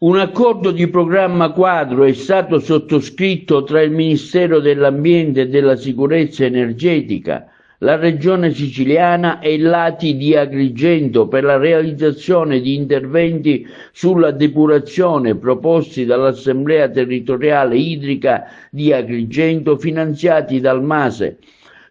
Un accordo di programma quadro è stato sottoscritto tra il Ministero dell'Ambiente e della Sicurezza Energetica, la Regione Siciliana e il Lati di Agrigento per la realizzazione di interventi sulla depurazione proposti dall'Assemblea Territoriale Idrica di Agrigento finanziati dal MASE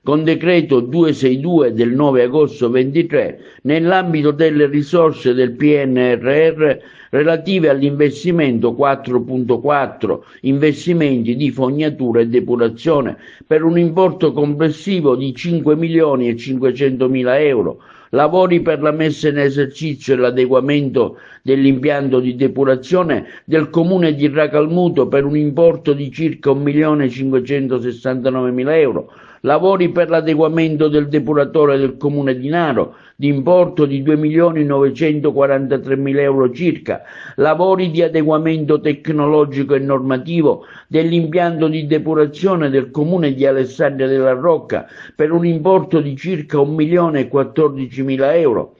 con decreto 262 del 9 agosto 23 nell'ambito delle risorse del PNRR relative all'investimento 4.4 investimenti di fognatura e depurazione per un importo complessivo di 5.500.000 euro, lavori per la messa in esercizio e l'adeguamento dell'impianto di depurazione del comune di Racalmuto per un importo di circa 1.569.000 euro, lavori per l'adeguamento del depuratore del comune di Naro di importo di 2.943.000 euro circa, lavori di adeguamento tecnologico e normativo dell'impianto di depurazione del comune di Alessandria della Rocca per un importo di circa 1.014.000 euro.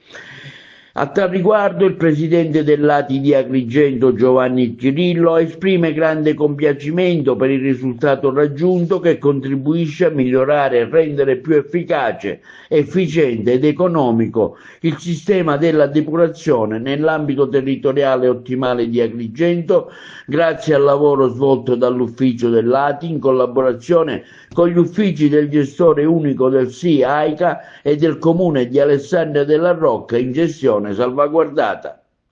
A tal riguardo il presidente del Lati di Agrigento Giovanni Cirillo esprime grande compiacimento per il risultato raggiunto che contribuisce a migliorare e rendere più efficace, efficiente ed economico il sistema della depurazione nell'ambito territoriale ottimale di Agrigento grazie al lavoro svolto dall'ufficio del Lati in collaborazione con gli uffici del gestore unico del SIA AICA e del comune di Alessandria della Rocca in gestione salvaguardata.